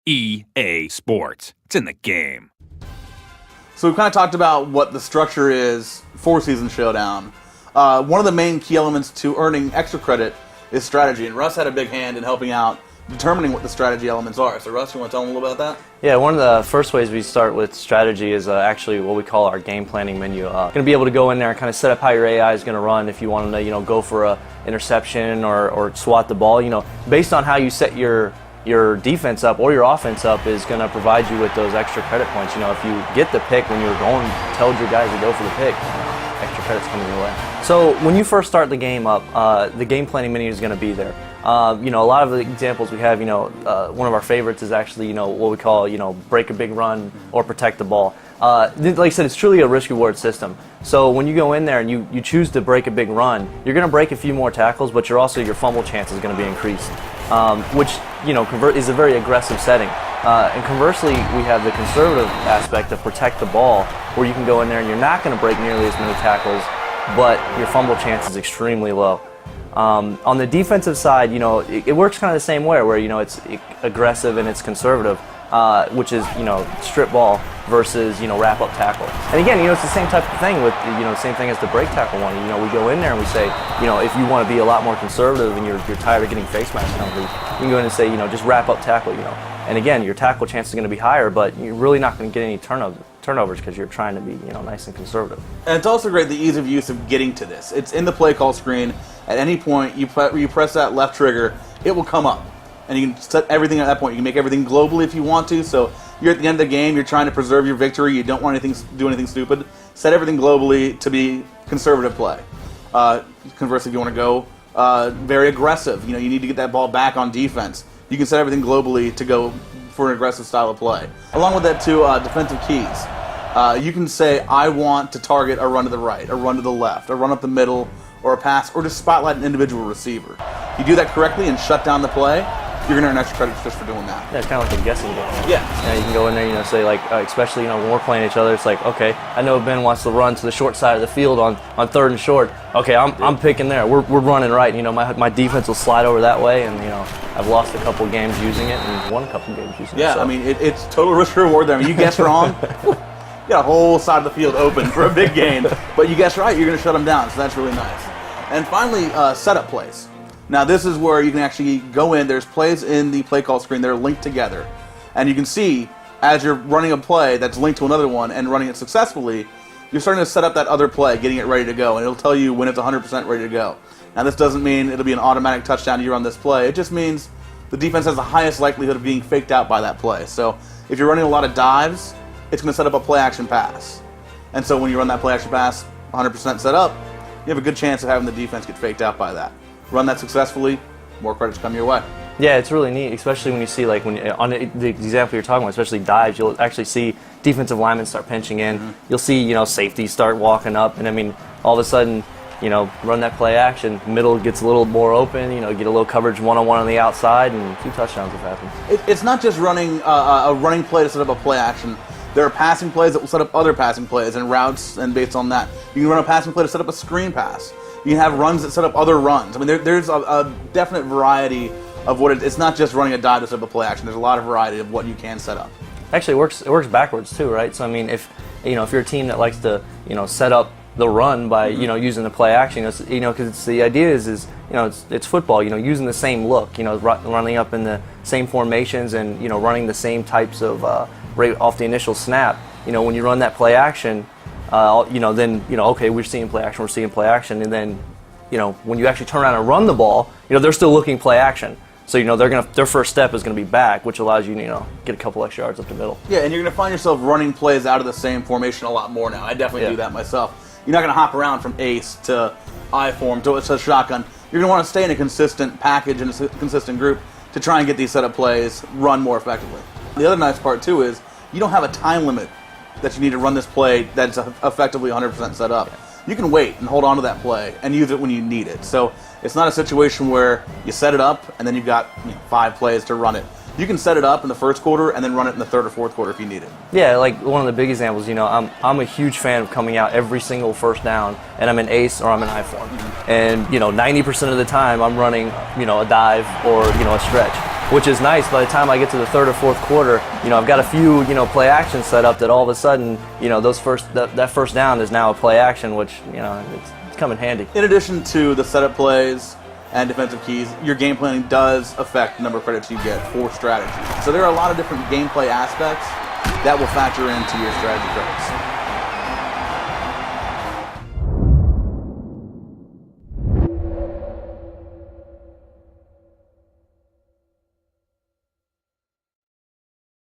EA Sports. It's in the game. So we've kind of talked about what the structure is for Season Showdown. One of the main key elements to earning extra credit is strategy, and Russ had a big hand in helping out determining what the strategy elements are. So Russ, you want to tell them a little about that? Yeah, one of the first ways we start with strategy is actually what we call our game planning menu. Going to be able to go in there and kind of set up how your AI is going to run if you want to, go for a interception or swat the ball. Based on how you set your defense up or your offense up is going to provide you with those extra credit points. If you get the pick when you're going, told your guys to go for the pick, extra credit's coming your way. So when you first start the game up, the game planning menu is going to be there. A lot of the examples we have, one of our favorites is actually, what we call, break a big run or protect the ball. Like I said, it's truly a risk-reward system. So when you go in there and you choose to break a big run, you're going to break a few more tackles, but your fumble chance is going to be increased, which, is a very aggressive setting. And conversely, we have the conservative aspect of protect the ball, where you can go in there and you're not going to break nearly as many tackles, but your fumble chance is extremely low. On the defensive side, it works kind of the same way, where it's aggressive and it's conservative, which is strip ball versus wrap up tackle. And again, it's the same type of thing with same thing as the break tackle one. We go in there and we say, if you want to be a lot more conservative and you're tired of getting face mask penalties, you can go in and say, just wrap up tackle. And again, your tackle chance is going to be higher, but you're really not going to get any turnovers because you're trying to be nice and conservative. And it's also great the ease of use of getting to this. It's in the play call screen. At any point you press that left trigger, it will come up, and you can set everything at that point. You can make everything globally if you want to. So you're at the end of the game, you're trying to preserve your victory. You don't want do anything stupid. Set everything globally to be conservative play. Conversely, if you want to go very aggressive, you need to get that ball back on defense. You can set everything globally to go for an aggressive style of play. Along with that, too, defensive keys. You can say, I want to target a run to the right, a run to the left, a run up the middle, or a pass, or just spotlight an individual receiver. If you do that correctly and shut down the play, you're going to earn extra credits just for doing that. Yeah, it's kind of like a guessing game. Yeah. You can go in there, say especially when we're playing each other, it's like, okay, I know Ben wants to run to the short side of the field on third and short. Okay, I'm picking there. We're running right. My defense will slide over that way, and I've lost a couple games using it and won a couple games using it. Yeah, so. It's total risk reward there. You guess wrong, you got a whole side of the field open for a big gain, but you guess right, you're going to shut them down, so that's really nice. And finally, setup plays. Now this is where you can actually go in. There's plays in the play call screen that are linked together. And you can see, as you're running a play that's linked to another one and running it successfully, you're starting to set up that other play, getting it ready to go. And it'll tell you when it's 100% ready to go. Now this doesn't mean it'll be an automatic touchdown you run this play. It just means the defense has the highest likelihood of being faked out by that play. So if you're running a lot of dives, it's going to set up a play action pass. And so when you run that play action pass 100% set up, you have a good chance of having the defense get faked out by that. Run that successfully, more credits come your way. Yeah, it's really neat, especially when you see, on the example you're talking about, especially dives, you'll actually see defensive linemen start pinching in. Mm-hmm. You'll see, safeties start walking up, and all of a sudden, run that play action, middle gets a little more open, get a little coverage one-on-one on the outside, and 2 touchdowns have happened. It's not just running a running play to set up a play action. There are passing plays that will set up other passing plays and routes, and based on that, you can run a passing play to set up a screen pass. You can have runs that set up other runs. There's a definite variety of what it's not just running a dive to set up a play action. There's a lot of variety of what you can set up. Actually, it works backwards too, right? So if you're a team that likes to set up the run by using the play action, because the idea is it's football. Using the same look, running up in the same formations and running the same types of right off the initial snap. When you run that play action. Then okay, we're seeing play action, and then when you actually turn around and run the ball, they're still looking play action. So their first step is going to be back, which allows you get a couple extra yards up the middle. Yeah, and you're going to find yourself running plays out of the same formation a lot more now. I definitely do that myself. You're not going to hop around from ace to I form to shotgun. You're going to want to stay in a consistent package and a consistent group to try and get these setup plays run more effectively. The other nice part too is you don't have a time limit that you need to run this play that's effectively 100% set up. You can wait and hold on to that play and use it when you need it. So it's not a situation where you set it up and then you've got 5 plays to run it. You can set it up in the first quarter and then run it in the third or fourth quarter if you need it. Yeah, like one of the big examples, I'm a huge fan of coming out every single first down, and I'm in ace or I'm in I form. Mm-hmm. And 90% of the time I'm running, a dive or a stretch. which is nice. By the time I get to the third or fourth quarter, I've got a few, play action set up that all of a sudden, that first down is now a play action, which, it's come in handy. In addition to the setup plays and defensive keys, your game planning does affect the number of credits you get for strategy. So there are a lot of different gameplay aspects that will factor into your strategy credits.